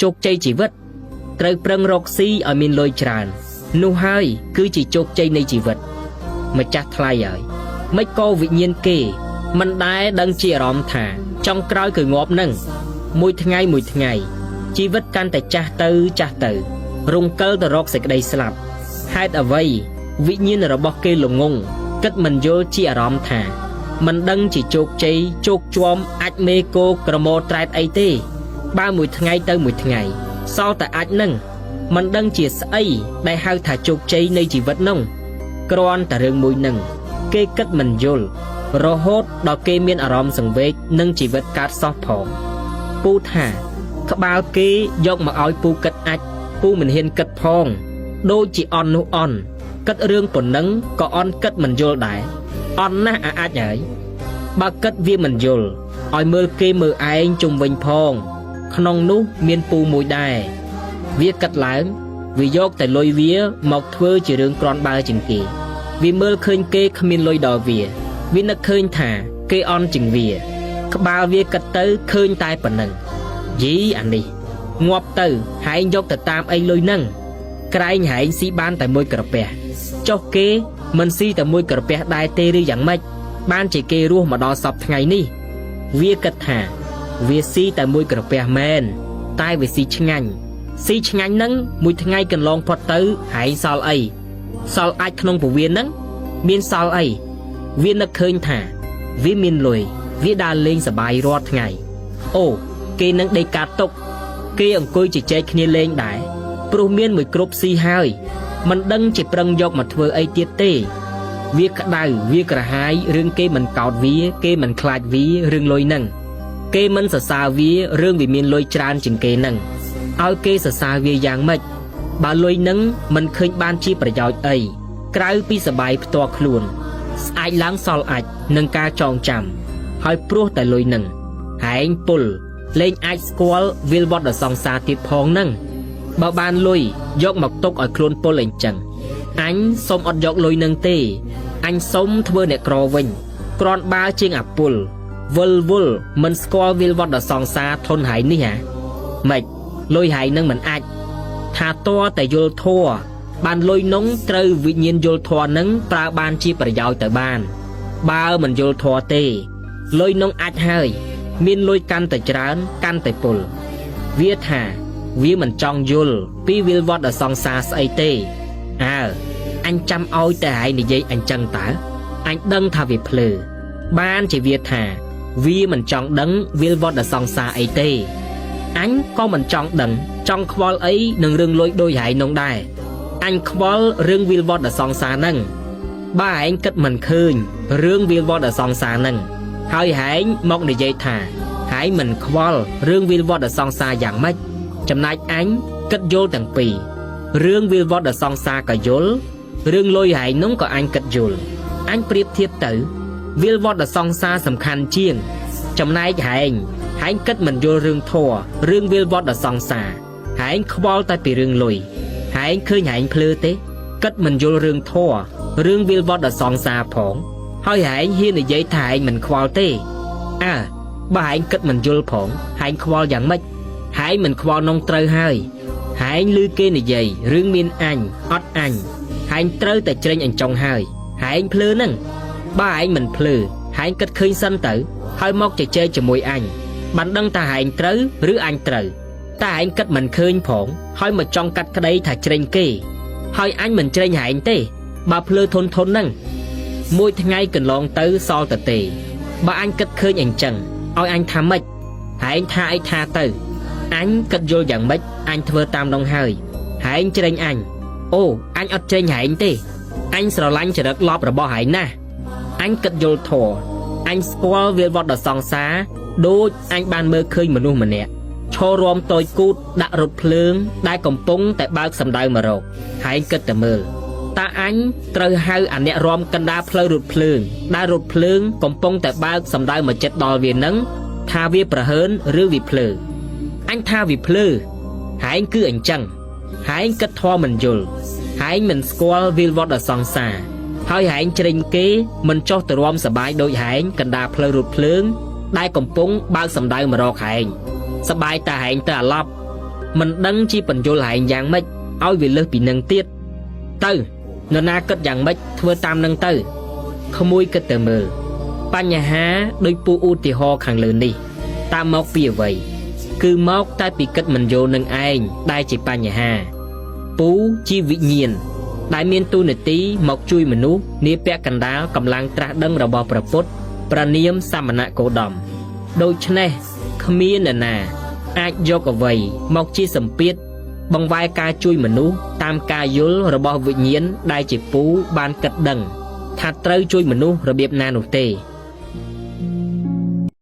ជោគជ័យជីវិតត្រូវប្រឹងរកស៊ីឲ្យមានលុយច្រើននោះហើយគឺជាជោគជ័យនៃជីវិតម្ចាស់ថ្លៃហើយមិនក៏វិញ្ញាណគេមិនដែលដឹងជាអារម្មណ៍ថាចង់ក្រោយគឺងាប់នឹងមួយថ្ងៃជីវិតកាន់តែចាស់ទៅរងកិលទៅរកសេចក្តីស្លាប់ហេតុអ្វីវិញ្ញាណរបស់គេល្ងងគិតមិនយល់ជាអារម្មណ៍ថាមិនដឹងជាជោគជ័យជោគជាំអាចមេគោក្រមោត្រែតអីទេបើមួយថ្ងៃទៅមួយថ្ងៃសល់តែអាចនឹងមិនដឹងជាស្អីដែលហៅថាជោគជ័យនៃជីវិតនោះគ្រាន់តែរឿងមួយនឹងគេគិតមិនយល់រហូតដល់គេមានអារម្មណ៍សង្វេគនឹងជីវិតកើតសោះផងពូថាក្បាលគេយកមកឲ្យពូគិតអាចពូមិនហ៊ានគិតផងដូចជាអន់នោះអន់គិតរឿងប៉ុណ្ណឹងក៏អន់គិតមិនយល់ដែរអន់ណាស់អាចហើយបើគិតវាមិនយល់ឲ្យមើលគេមើលឯងជុំវិញផងក្នុងនោះមានពូមួយដែរវាគិតឡើងវាយកតែលុយវាមកធ្វើជារឿងក្រាន់បើជាងគេវាមើលឃើញគេគ្មានលុយដល់វានឹកឃើញថាគេអន់ជាងវាក្បាលវាគិតទៅឃើញតែប៉ុណ្ណឹងយីអានេះងាប់ទៅហែងយកទៅតាមអីលុយហ្នឹងក្រែងហែងស៊ីបានតែមួយក្រពះចុះគេមិនស៊ីតែមួយក្រពះដែរទេឬយ៉ាងម៉េចបានជាគេរស់មកដល់សពថ្ងៃនេះវាគិតថាវាស៊ីតែមួយក្រពះមែនតែវាស៊ីឆ្ងាញ់ហ្នឹងមួយថ្ងៃកន្លងផុតទៅហែងសល់អីសល់អាចក្នុងពោះវៀនហ្នឹងមានសល់អីវានឹកឃើញថាវាមានលុយវាដើរលេងសប្បាយរាល់ថ្ងៃអូគេនឹងដេកកាត់តុកគេអង្គុយជជែកគ្នាលេងដែរព្រោះមានមួយគ្រប់ស៊ីហើយមិនដឹងជាប្រឹងយកមកធ្វើអីទៀតទេវាក្តៅវាក្រហាយរឿងគេមិនកោតវាគេមិនខ្លាចវារឿងលុយហ្នឹងគេមិនសរសើរវារឿងវាមានលុយច្រើនជាងគេហ្នឹងឲ្យគេសរសើរវាយ៉ាងម៉េចបើលុយហ្នឹងមិនឃើញបានជាប្រយោជន៍អីក្រៅពីសបាយផ្ទាល់ខ្លួនស្អែកឡើងសល់អាចនឹងការចងចាំហើយព្រោះតែលុយហ្នឹងហែងពុលលេងអាចស្គាល់វិលវត្តដល់សង្សារទៀតផងហ្នឹងបើបានលុយយកមកទុកឲ្យខ្លួនពុលអីចឹងអញសុំអត់យកលុយនឹងទេអញសុំធ្វើអ្នកក្រវិញគ្រាន់បើជាងអាពុលវល់មិនស្គាល់វិលវត្តដល់សង្សារធនហើយនេះហ៎ម៉េចលុយហើយនឹងមិនអាចថាតើតែយល់ធัวបានលុយនោះត្រូវវិញ្ញាណយល់ធัวនឹងប្រើបានជាប្រយោជន៍ទៅបានបើមិនយល់ធัวទេលុយនោះអាចហើយមានលុយកាន់តែច្រើនកាន់តែពុលវាថាវាមិនចង់យល់ពីវិលវត្តដល់សង្សារស្អីទេអញចាំឲ្យតែឯងនិយាយអញ្ចឹងតើអញដឹងថាវាភ្លើបានជាវាថាវាមិនចង់ដឹងវិលវត្តដល់សង្សារអីទេអញក៏មិនចង់ដឹងចង់ខ្វល់អីនឹងរឿងលុយដូចឯងនោះដែរអញខ្វល់រឿងវិលវត្តដល់សង្សារហ្នឹងបើឯងគិតមិនឃើញរឿងវិលវត្តដល់សង្សារហ្នឹងហើយហែងមកនិយាយថាហែងមិនខ្វល់រឿងវិលវត្តដល់សង្សារយ៉ាងម៉េចចំណែកអញគិតយល់ទាំងពីររឿងវិលវត្តដល់សង្សារក៏យល់រឿងលុយហែងនោះក៏អញគិតយល់អញប្រៀបធៀបទៅវិលវត្តដល់សង្សារសំខាន់ជាងចំណែកហែងគិតមិនយល់រឿងធម៌រឿងវិលវត្តដល់សង្សារហែងខ្វល់តែពីរឿងលុយហែងឃើញហែងភ្លើទេគិតមិនយល់រឿងធម៌រឿងវិលវត្តដល់សង្សារផងហើយហែងហ៊ាននិយាយថាហែងមិនខ្វល់ទេបើហែងគិតមិនយល់ផងហែងខ្វល់យ៉ាងម៉េចហែងមិនខ្វល់នងត្រូវហើយហែងឮគេនិយាយរឿងមានអញអត់អញហែងត្រូវតែច្រេញអញ្ចឹងហើយហែងភ្លឺហ្នឹងបើហែងមិនភ្លឺហែងគិតឃើញសិនទៅហើយមកជជែកជាមួយអញបានដឹងថាហែងត្រូវឬអញត្រូវតែហែងគិតមិនឃើញផងហើយមកចង់កាត់ក្តីថាច្រេញគេហើយអញមិនច្រេញហែងទេបើភ្លឺធនហ្នឹងមួយថ្ងៃកន្លងទៅសល់តែទេបើអញគិតឃើញអញ្ចឹងឲ្យអញថាម៉េចហែងថាអីថាទៅអញគិតយល់យ៉ាងម៉េចអញធ្វើតាមនោះហើយហែងច្រេញអញអូអញអត់ច្រេញហែងទេអញស្រឡាញ់ចរិតលបរបស់ហែងណាស់អញគិតយល់ធម៌អញស្គាល់វិលវត្តដល់សង្សារដូចអញបានមើលឃើញមនុស្សម្នាក់ឈររំតូចគូតដាក់រថភ្លើងដែលកំពុងតែបើកសម្ដៅមករកហែងគិតតែមើលតើអញត្រូវហៅអាអ្នករំកណ្ដាលផ្លូវរថភ្លើងដែលរថភ្លើងកំពុងតែបើកសម្ដៅមកចិត្តដល់វានឹងថាវាប្រហើនឬវាភ្លើអញថាវាភ្លើហែងគឺអញ្ចឹងហែងគិតធម៌មិនយល់ហែងមិនស្គាល់វិលវត្តដល់សង្សារហើយហែងច្រេញគេមិនចោះទៅរំសបាយដូចហែងកណ្ដាលផ្លូវរថភ្លើងដែលកំពុងបើកសម្ដៅមករកហែងសបាយតែហែងទៅអាឡប់ mình đăng chi phần vô lại dạng mách ôi vì lơ bị nâng tiết tư nó na cất dạng mách thưa tam nâng tư không mùi cất tờ mờ ban nhà há đôi pu u tì ho khẳng lớn đi ta móc bìa vậy cứ móc ta bị cất mình vô nâng anh đai chỉ ban nhà hà pú chi vị nhiên đại miên tu nửa tí mọc chui mình nú nia pẹ cành đá cầm lang tra đăng rò bò prapot praniam samana cổ đầm đôi chân này khmien nà ai vô cả vậy mọc chi sầm piết bằng vai ca chui mình nú tam ca yul rò bò vị nhiên đai chỉ pú ban cất đằng thạt trơi chui mình nú rò biệp na nụ tê